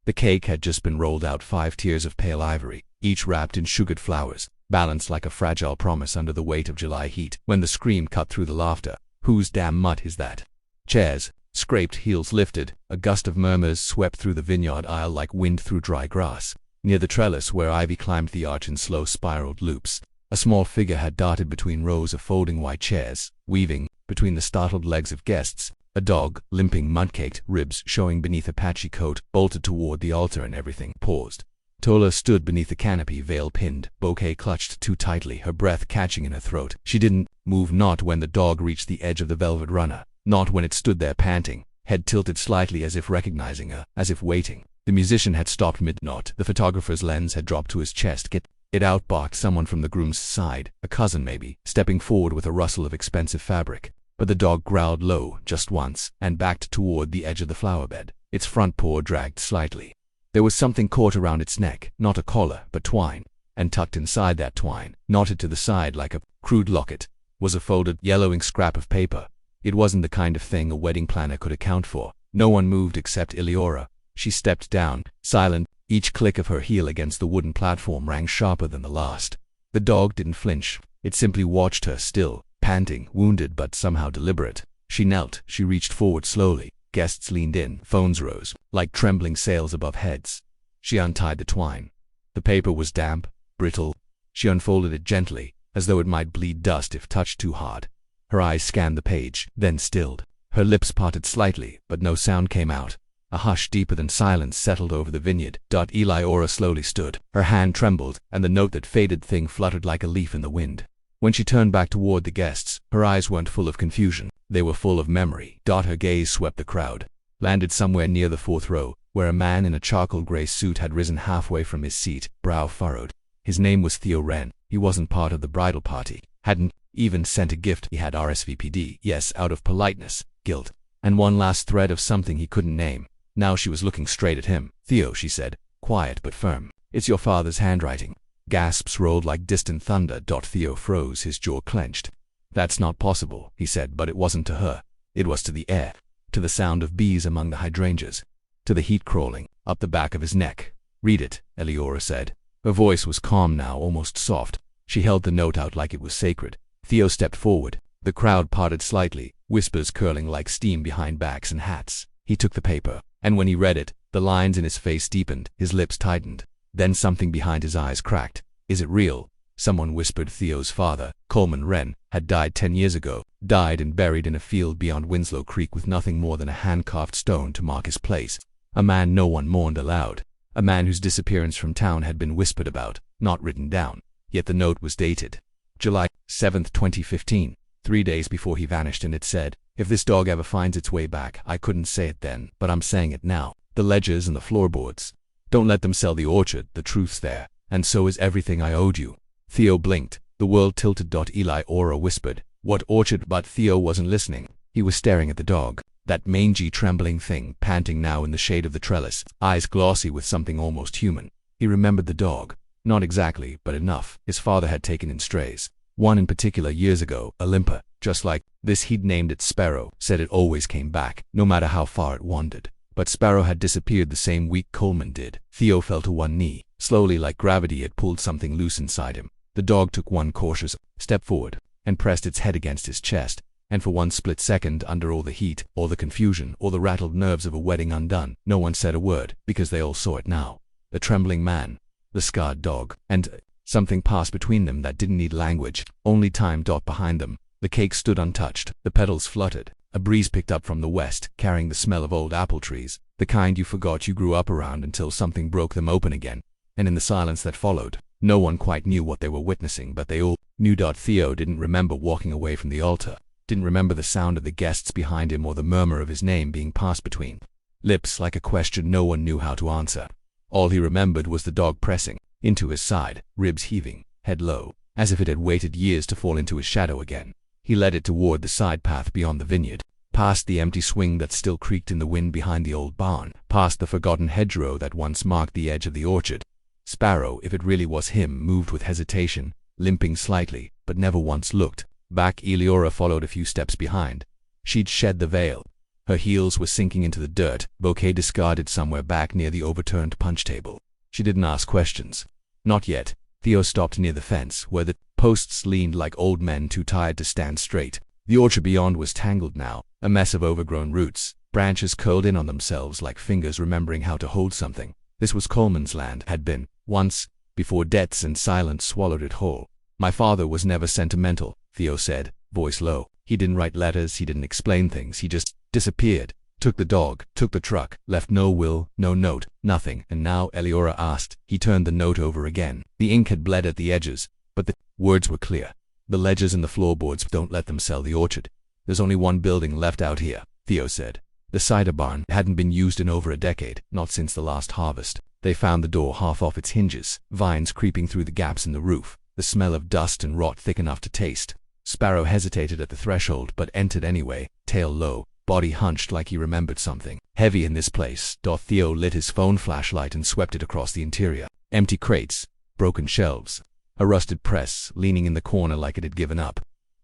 The cake had just been rolled out 5 tiers of pale ivory, each wrapped in sugared flowers, balanced like a fragile promise under the weight of July heat, when the scream cut through the laughter. Whose damn mutt is that? Chairs, scraped, heels lifted, a gust of murmurs swept through the vineyard aisle like wind through dry grass. Near the trellis where ivy climbed the arch in slow spiraled loops, a small figure had darted between rows of folding white chairs, weaving, between the startled legs of guests, a dog, limping, mud-caked, ribs showing beneath a patchy coat, bolted toward the altar and everything paused. Tola stood beneath the canopy, veil pinned, bouquet clutched too tightly, her breath catching in her throat. She didn't move, not when the dog reached the edge of the velvet runner, not when it stood there panting, head tilted slightly as if recognizing her, as if waiting. The musician had stopped mid-knot. The photographer's lens had dropped to his chest. Get it out, barked someone from the groom's side, a cousin maybe, stepping forward with a rustle of expensive fabric. But the dog growled low, just once, and backed toward the edge of the flower bed. Its front paw dragged slightly. There was something caught around its neck, not a collar, but twine, and tucked inside that twine, knotted to the side like a crude locket, was a folded, yellowing scrap of paper. It wasn't the kind of thing a wedding planner could account for. No one moved except Eleora. She stepped down, silent. Each click of her heel against the wooden platform rang sharper than the last. The dog didn't flinch. It simply watched her, still, panting, wounded but somehow deliberate. She knelt. She reached forward slowly. Guests leaned in. Phones rose, like trembling sails above heads. She untied the twine. The paper was damp, brittle. She unfolded it gently, as though it might bleed dust if touched too hard. Her eyes scanned the page, then stilled. Her lips parted slightly, but no sound came out. A hush deeper than silence settled over the vineyard. Eleora slowly stood. Her hand trembled, and the note that faded thing fluttered like a leaf in the wind. When she turned back toward the guests, her eyes weren't full of confusion. They were full of memory. Her gaze swept the crowd, landed somewhere near the 4th row, where a man in a charcoal gray suit had risen halfway from his seat, brow furrowed. His name was Theo Wren. He wasn't part of the bridal party, hadn't even sent a gift. He had RSVP'd, yes, out of politeness, guilt, and one last thread of something he couldn't name. Now she was looking straight at him. Theo, she said, quiet but firm. It's your father's handwriting. Gasps rolled like distant thunder. Theo froze, his jaw clenched. That's not possible, he said, but it wasn't to her. It was to the air, to the sound of bees among the hydrangeas, to the heat crawling up the back of his neck. Read it, Eleora said. Her voice was calm now, almost soft. She held the note out like it was sacred. Theo stepped forward. The crowd parted slightly, whispers curling like steam behind backs and hats. He took the paper, and when he read it, the lines in his face deepened, his lips tightened. Then something behind his eyes cracked. Is it real? Someone whispered. Theo's father, Coleman Wren, had died 10 years ago, died and buried in a field beyond Winslow Creek with nothing more than a hand-carved stone to mark his place. A man no one mourned aloud. A man whose disappearance from town had been whispered about, not written down. Yet the note was dated July 7, 2015, 3 days before he vanished, and it said, if this dog ever finds its way back. I couldn't say it then, but I'm saying it now. The ledgers and the floorboards. Don't let them sell the orchard. The truth's there, and so is everything I owed you. Theo blinked. The world tilted. Eleora whispered, what orchard? But Theo wasn't listening. He was staring at the dog, that mangy, trembling thing, panting now in the shade of the trellis, eyes glossy with something almost human. He remembered the dog. Not exactly, but enough. His father had taken in strays. One in particular years ago, a limper, just like this. He'd named it Sparrow, said it always came back, no matter how far it wandered. But Sparrow had disappeared the same week Coleman did. Theo fell to one knee. Slowly, like gravity, had pulled something loose inside him. The dog took one cautious step forward, and pressed its head against his chest, and for one split second, under all the heat, all the confusion, all the rattled nerves of a wedding undone, no one said a word, because they all saw it now. The trembling man, the scarred dog, and something passed between them that didn't need language, only time. Behind them, the cake stood untouched. The petals fluttered. A breeze picked up from the west, carrying the smell of old apple trees, the kind you forgot you grew up around until something broke them open again. And in the silence that followed, no one quite knew what they were witnessing, but they all knew. Theo didn't remember walking away from the altar, didn't remember the sound of the guests behind him or the murmur of his name being passed between lips like a question no one knew how to answer. All he remembered was the dog pressing into his side, ribs heaving, head low, as if it had waited years to fall into his shadow again. He led it toward the side path beyond the vineyard, past the empty swing that still creaked in the wind behind the old barn, past the forgotten hedgerow that once marked the edge of the orchard. Sparrow, if it really was him, moved with hesitation, limping slightly, but never once looked back. Eleora followed a few steps behind. She'd shed the veil. Her heels were sinking into the dirt, bouquet discarded somewhere back near the overturned punch table. She didn't ask questions. Not yet. Theo stopped near the fence, where the posts leaned like old men too tired to stand straight. The orchard beyond was tangled now, a mess of overgrown roots. Branches curled in on themselves like fingers remembering how to hold something. This was Coleman's land, had been, once, before debts and silence swallowed it whole. My father was never sentimental, Theo said, voice low. He didn't write letters, he didn't explain things, he just disappeared. Took the dog, took the truck, left no will, no note, nothing. And now, Eliora asked. He turned the note over again. The ink had bled at the edges, but the words were clear. The ledges and the floorboards don't let them sell the orchard. There's only one building left out here, Theo said. The cider barn hadn't been used in over a decade, not since the last harvest. They found the door half off its hinges, vines creeping through the gaps in the roof, the smell of dust and rot thick enough to taste. Sparrow hesitated at the threshold but entered anyway, tail low, body hunched like he remembered something. Heavy in this place. Theo lit his phone flashlight and swept it across the interior. Empty crates, broken shelves, a rusted press leaning in the corner like it had given up.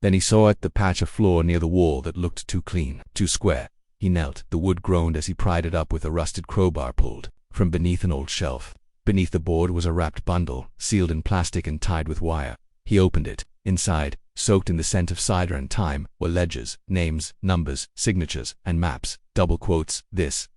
Then he saw the patch of floor near the wall that looked too clean, too square. He knelt. The wood groaned as he pried it up with a rusted crowbar pulled from beneath an old shelf. Beneath the board was a wrapped bundle, sealed in plastic and tied with wire. He opened it. Inside, soaked in the scent of cider and thyme, were ledgers, names, numbers, signatures, and maps. Double quotes, this, ...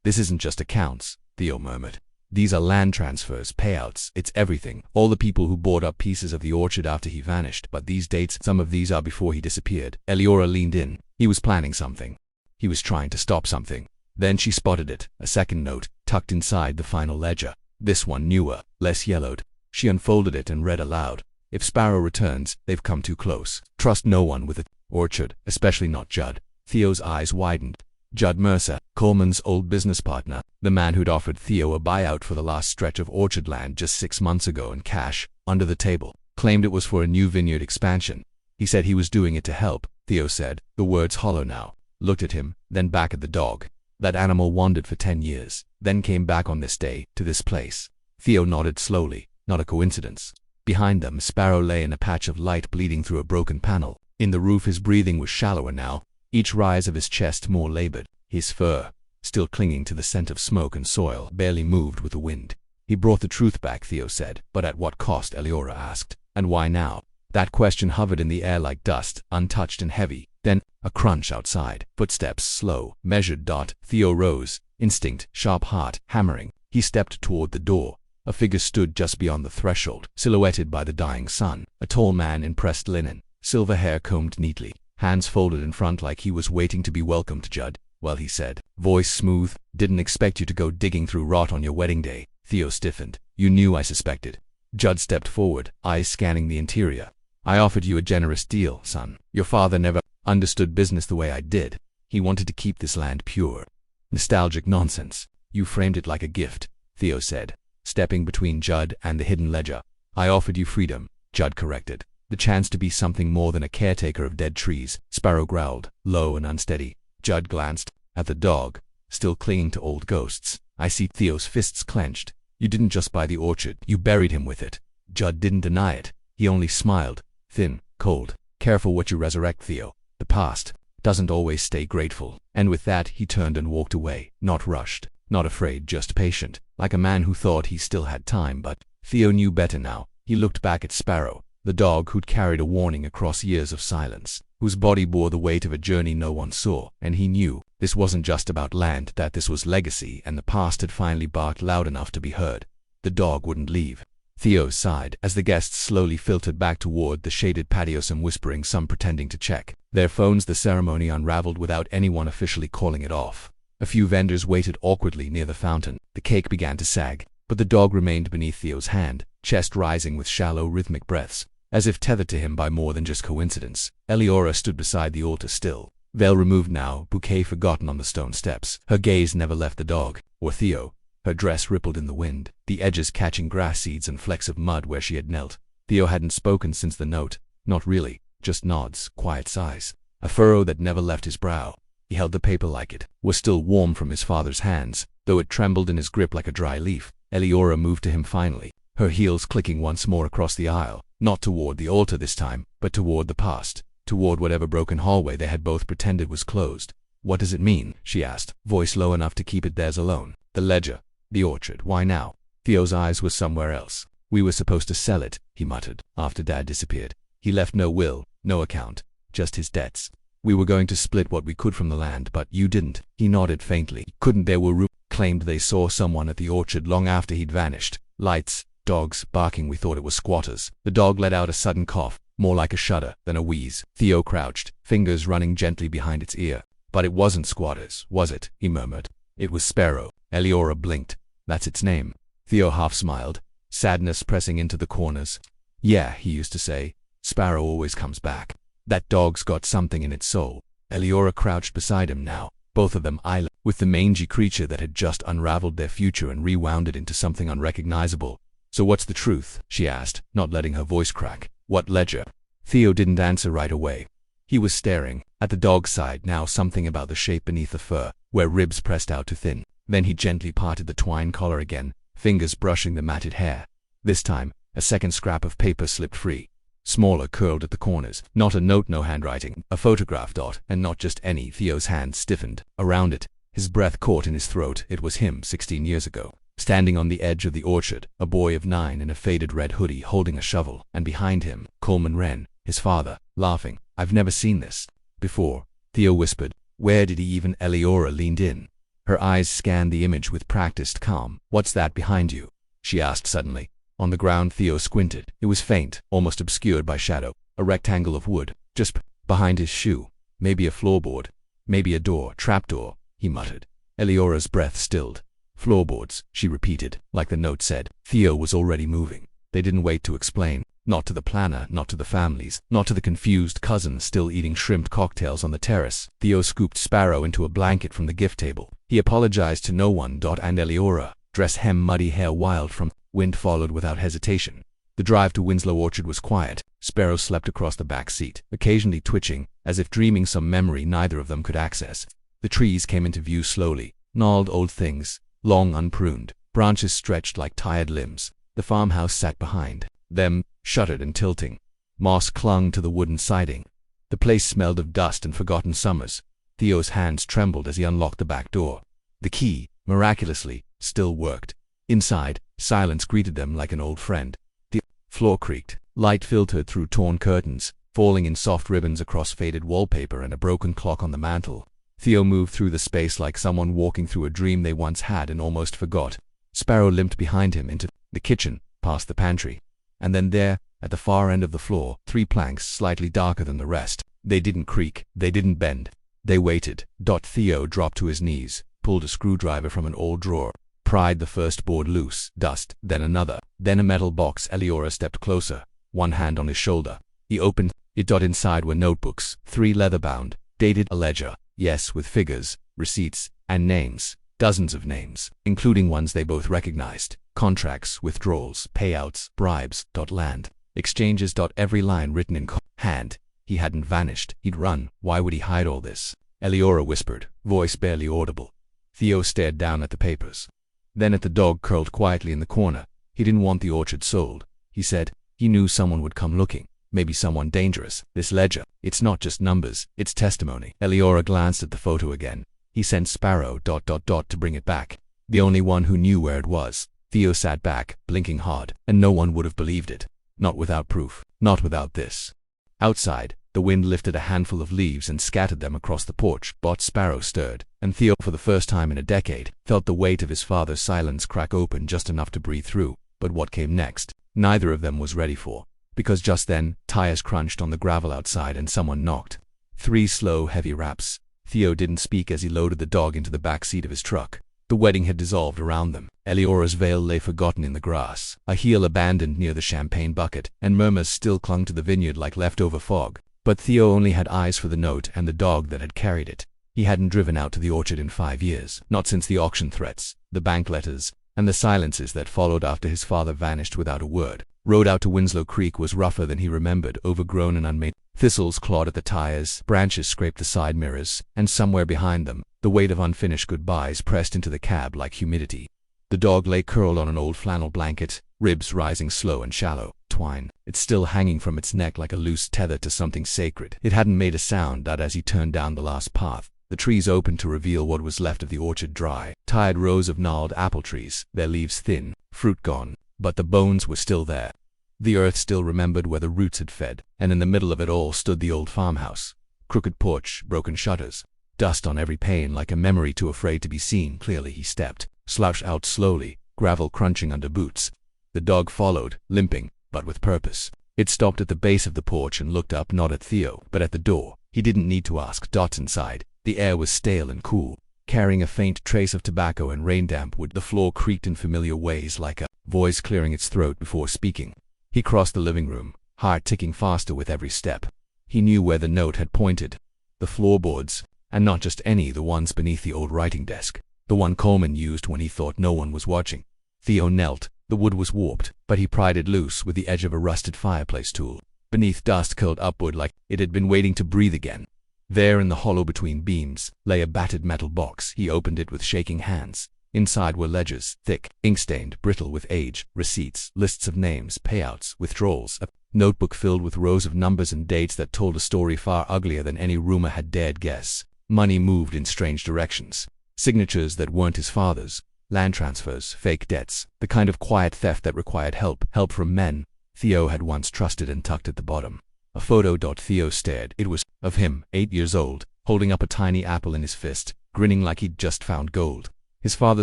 This isn't just accounts, Theo murmured. These are land transfers, payouts, it's everything. All the people who bought up pieces of the orchard after he vanished. But these dates, some of these are before he disappeared. Eliora leaned in. He was planning something. He was trying to stop something. Then she spotted it, a second note, tucked inside the final ledger. This one newer, less yellowed. She unfolded it and read aloud. If Sparrow returns, they've come too close. Trust no one with the orchard, especially not Judd. Theo's eyes widened. Judd Mercer, Coleman's old business partner, the man who'd offered Theo a buyout for the last stretch of orchard land just 6 months ago in cash, under the table, claimed it was for a new vineyard expansion. He said he was doing it to help, Theo said, the words hollow now. Looked at him, then back at the dog. That animal wandered for 10 years, then came back on this day, to this place. Theo nodded slowly. Not a coincidence. Behind them, Sparrow lay in a patch of light bleeding through a broken panel. In the roof his breathing was shallower now, each rise of his chest more labored. His fur, still clinging to the scent of smoke and soil, barely moved with the wind. He brought the truth back, Theo said. But at what cost? Eliora asked. And why now? That question hovered in the air like dust, untouched and heavy. Then, a crunch outside. Footsteps, slow, measured. Theo rose, instinct, sharp heart, hammering. He stepped toward the door. A figure stood just beyond the threshold, silhouetted by the dying sun. A tall man in pressed linen, silver hair combed neatly, hands folded in front like he was waiting to be welcomed. Judd, well, he said, voice smooth. Didn't expect you to go digging through rot on your wedding day. Theo stiffened. You knew I suspected. Judd stepped forward, eyes scanning the interior. I offered you a generous deal, son. Your father never understood business the way I did. He wanted to keep this land pure. Nostalgic nonsense. You framed it like a gift, Theo said, stepping between Judd and the hidden ledger. I offered you freedom, Judd corrected. The chance to be something more than a caretaker of dead trees. Sparrow growled, low and unsteady. Judd glanced at the dog, still clinging to old ghosts. I see. Theo's fists clenched. You didn't just buy the orchard, you buried him with it. Judd didn't deny it. He only smiled, thin, cold. Careful what you resurrect, Theo. The past doesn't always stay grateful. And with that he turned and walked away, not rushed, not afraid, just patient, like a man who thought he still had time. But Theo knew better now. He looked back at Sparrow, the dog who'd carried a warning across years of silence, whose body bore the weight of a journey no one saw. And he knew this wasn't just about land, that this was legacy, and the past had finally barked loud enough to be heard. The dog wouldn't leave. Theo sighed as the guests slowly filtered back toward the shaded patio, some whispering, some pretending to check their phones. The ceremony unraveled without anyone officially calling it off. A few vendors waited awkwardly near the fountain. The cake began to sag, but the dog remained beneath Theo's hand, chest rising with shallow, rhythmic breaths, as if tethered to him by more than just coincidence. Eliora stood beside the altar still, veil removed now, bouquet forgotten on the stone steps. Her gaze never left the dog, or Theo. Her dress rippled in the wind, the edges catching grass seeds and flecks of mud where she had knelt. Theo hadn't spoken since the note. Not really, just nods, quiet sighs. A furrow that never left his brow. He held the paper like it was still warm from his father's hands, though it trembled in his grip like a dry leaf. Eliora moved to him finally, her heels clicking once more across the aisle, not toward the altar this time, but toward the past, toward whatever broken hallway they had both pretended was closed. What does it mean? She asked, voice low enough to keep it theirs alone. The ledger. The orchard. Why now? Theo's eyes were somewhere else. We were supposed to sell it, he muttered, after Dad disappeared. He left no will, no account, just his debts. We were going to split what we could from the land, but you didn't. He nodded faintly. Couldn't there were claimed they saw someone at the orchard long after he'd vanished. Lights, dogs, barking. We thought it was squatters. The dog let out a sudden cough, more like a shudder than a wheeze. Theo crouched, fingers running gently behind its ear. But it wasn't squatters, was it? He murmured. It was Sparrow. Eleora blinked. That's its name. Theo half smiled, sadness pressing into the corners. Yeah, he used to say, Sparrow always comes back. That dog's got something in its soul. Eleora crouched beside him now, both of them eyeless, with the mangy creature that had just unraveled their future and rewound it into something unrecognizable. So what's the truth? She asked, not letting her voice crack. What ledger? Theo didn't answer right away. He was staring at the dog's side now, something about the shape beneath the fur, where ribs pressed out too thin. Then he gently parted the twine collar again, fingers brushing the matted hair. This time, a second scrap of paper slipped free. Smaller, curled at the corners. Not a note, no handwriting. A photograph. And not just any. Theo's hand stiffened. Around it, his breath caught in his throat. It was him 16 years ago. Standing on the edge of the orchard, a boy of 9 in a faded red hoodie holding a shovel, and behind him, Coleman Wren, his father, laughing. I've never seen this before, Theo whispered. Where did he even? Eleora leaned in. Her eyes scanned the image with practiced calm. What's that behind you? She asked suddenly. On the ground, Theo squinted. It was faint, almost obscured by shadow. A rectangle of wood, just behind his shoe. Maybe a floorboard. Maybe a door, trapdoor, he muttered. Eleora's breath stilled. Floorboards, she repeated, like the note said. Theo was already moving. They didn't wait to explain. Not to the planner, not to the families, not to the confused cousins still eating shrimp cocktails on the terrace. Theo scooped Sparrow into a blanket from the gift table. He apologized to no one. And Eleora, dress hem, muddy hair wild from wind, followed without hesitation. The drive to Winslow Orchard was quiet. Sparrow slept across the back seat, occasionally twitching, as if dreaming some memory neither of them could access. The trees came into view slowly, gnarled old things, long unpruned, branches stretched like tired limbs. The farmhouse sat behind them, shuttered and tilting. Moss clung to the wooden siding. The place smelled of dust and forgotten summers. Theo's hands trembled as he unlocked the back door. The key, miraculously, still worked. Inside, silence greeted them like an old friend. The floor creaked. Light filtered through torn curtains, falling in soft ribbons across faded wallpaper and a broken clock on the mantel. Theo moved through the space like someone walking through a dream they once had and almost forgot. Sparrow limped behind him into the kitchen, past the pantry. And then there, at the far end of the floor, 3 planks slightly darker than the rest. They didn't creak, they didn't bend. They waited. Theo dropped to his knees, pulled a screwdriver from an old drawer, pried the first board loose. Dust, then another, then a metal box. Eleora stepped closer, one hand on his shoulder. He opened it. Inside were notebooks, 3 leather-bound, dated. A ledger, yes, with figures, receipts, and names. Dozens of names, including ones they both recognized. Contracts, withdrawals, payouts, bribes. Land, exchanges. Every line written in hand. He hadn't vanished. He'd run. Why would he hide all this? Eleora whispered, voice barely audible. Theo stared down at the papers. Then at the dog curled quietly in the corner. He didn't want the orchard sold, he said. He knew someone would come looking. Maybe someone dangerous. This ledger, it's not just numbers, it's testimony. Eleora glanced at the photo again. He sent Sparrow ... to bring it back. The only one who knew where it was. Theo sat back, blinking hard, and no one would have believed it. Not without proof. Not without this. Outside, the wind lifted a handful of leaves and scattered them across the porch. Sparrow stirred, and Theo, for the first time in a decade, felt the weight of his father's silence crack open just enough to breathe through. But what came next, neither of them was ready for. Because just then, tires crunched on the gravel outside and someone knocked. 3 slow, heavy raps. Theo didn't speak as he loaded the dog into the back seat of his truck. The wedding had dissolved around them. Eleora's veil lay forgotten in the grass, a heel abandoned near the champagne bucket, and murmurs still clung to the vineyard like leftover fog. But Theo only had eyes for the note and the dog that had carried it. He hadn't driven out to the orchard in 5 years, not since the auction threats, the bank letters, and the silences that followed after his father vanished without a word. Road out to Winslow Creek was rougher than he remembered, overgrown and unmade. Thistles clawed at the tires, branches scraped the side mirrors, and somewhere behind them, the weight of unfinished goodbyes pressed into the cab like humidity. The dog lay curled on an old flannel blanket, ribs rising slow and shallow. Twine, it's still hanging from its neck like a loose tether to something sacred. It hadn't made a sound that as he turned down the last path. The trees opened to reveal what was left of the orchard dry, tired rows of gnarled apple trees, their leaves thin, fruit gone, but the bones were still there. The earth still remembered where the roots had fed, and in the middle of it all stood the old farmhouse. Crooked porch, broken shutters, dust on every pane like a memory too afraid to be seen. Clearly he stepped, slouched out slowly, gravel crunching under boots. The dog followed, limping, but with purpose. It stopped at the base of the porch and looked up, not at Theo, but at the door. He didn't need to ask. Dots inside. The air was stale and cool, carrying a faint trace of tobacco and rain-damp wood. The floor creaked in familiar ways, like a voice clearing its throat before speaking. He crossed the living room, heart ticking faster with every step. He knew where the note had pointed. The floorboards, and not just any, the ones beneath the old writing desk. The one Coleman used when he thought no one was watching. Theo knelt. The wood was warped, but he pried it loose with the edge of a rusted fireplace tool. Beneath, dust curled upward like it had been waiting to breathe again. There, in the hollow between beams, lay a battered metal box. He opened it with shaking hands. Inside were ledgers, thick, ink-stained, brittle with age, receipts, lists of names, payouts, withdrawals, a notebook filled with rows of numbers and dates that told a story far uglier than any rumor had dared guess. Money moved in strange directions. Signatures that weren't his father's. Land transfers, fake debts, the kind of quiet theft that required help from men Theo had once trusted, and tucked at the bottom. A photo. Theo stared. It was of him, 8 years old, holding up a tiny apple in his fist, grinning like he'd just found gold. His father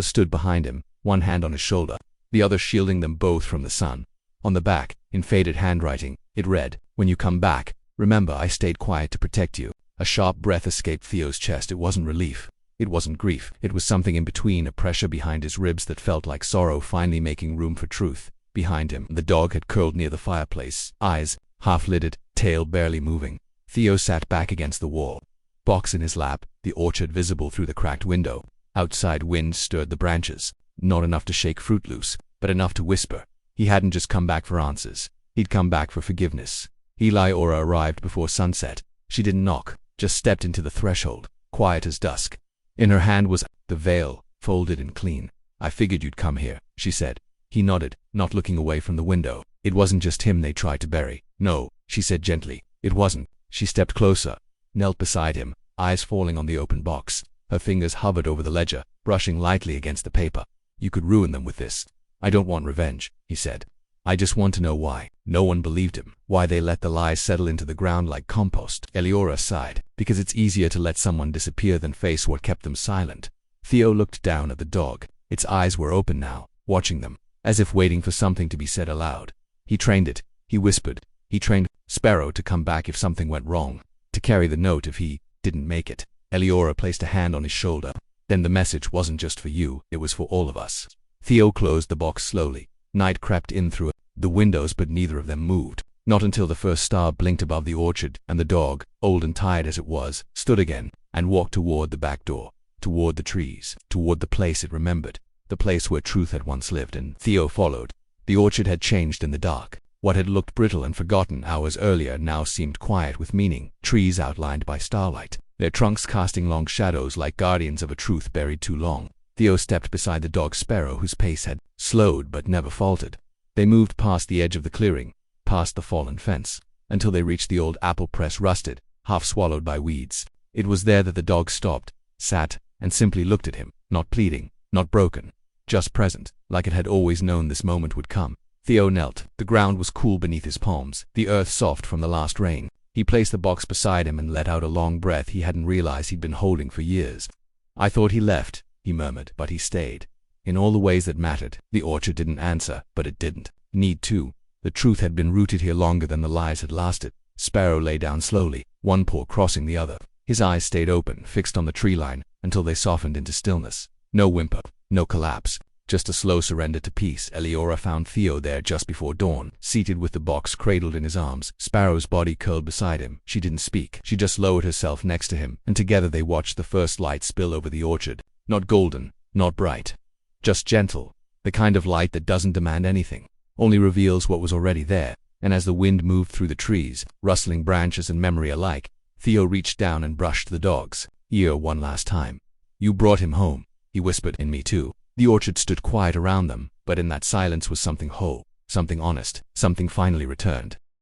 stood behind him, one hand on his shoulder, the other shielding them both from the sun. On the back, in faded handwriting, it read, "When you come back, remember I stayed quiet to protect you." A sharp breath escaped Theo's chest. It wasn't relief. It wasn't grief. It was something in between, a pressure behind his ribs that felt like sorrow finally making room for truth. Behind him, the dog had curled near the fireplace, eyes half-lidded, tail barely moving. Theo sat back against the wall, box in his lap, the orchard visible through the cracked window. Outside, wind stirred the branches, not enough to shake fruit loose, but enough to whisper. He hadn't just come back for answers. He'd come back for forgiveness. Eliora arrived before sunset. She didn't knock, just stepped into the threshold, quiet as dusk. In her hand was the veil, folded and clean. "I figured you'd come here," she said. He nodded, not looking away from the window. "It wasn't just him they tried to bury." "No," she said gently. "It wasn't." She stepped closer, knelt beside him, eyes falling on the open box. Her fingers hovered over the ledger, brushing lightly against the paper. "You could ruin them with this." "I don't want revenge," he said. "I just want to know why." No one believed him. Why they let the lies settle into the ground like compost. Eliora sighed. "Because it's easier to let someone disappear than face what kept them silent." Theo looked down at the dog. Its eyes were open now, watching them, as if waiting for something to be said aloud. He trained it. He whispered. He trained Sparrow to come back if something went wrong, to carry the note if he didn't make it. Eliora placed a hand on his shoulder. "Then the message wasn't just for you, it was for all of us." Theo closed the box slowly. Night crept in through the windows, but neither of them moved. Not until the first star blinked above the orchard, and the dog, old and tired as it was, stood again, and walked toward the back door, toward the trees, toward the place it remembered, the place where truth had once lived, and Theo followed. The orchard had changed in the dark. What had looked brittle and forgotten hours earlier now seemed quiet with meaning, trees outlined by starlight, their trunks casting long shadows like guardians of a truth buried too long. Theo stepped beside the dog Sparrow, whose pace had slowed but never faltered. They moved past the edge of the clearing, past the fallen fence, until they reached the old apple press, rusted, half swallowed by weeds. It was there that the dog stopped, sat, and simply looked at him, not pleading, not broken, just present, like it had always known this moment would come. Theo knelt. The ground was cool beneath his palms, the earth soft from the last rain. He placed the box beside him and let out a long breath he hadn't realized he'd been holding for years. "I thought he left," he murmured, "but he stayed. In all the ways that mattered." The orchard didn't answer, but it didn't need to. The truth had been rooted here longer than the lies had lasted. Sparrow lay down slowly, one paw crossing the other. His eyes stayed open, fixed on the tree line, until they softened into stillness. No whimper, no collapse, just a slow surrender to peace. Eliora found Theo there just before dawn, seated with the box cradled in his arms, Sparrow's body curled beside him. She didn't speak. She just lowered herself next to him, and together they watched the first light spill over the orchard. Not golden, not bright, just gentle, the kind of light that doesn't demand anything, only reveals what was already there. And as the wind moved through the trees, rustling branches and memory alike, Theo reached down and brushed the dog's ear one last time. "You brought him home," he whispered, "and me too." The orchard stood quiet around them, but in that silence was something whole, something honest, something finally returned.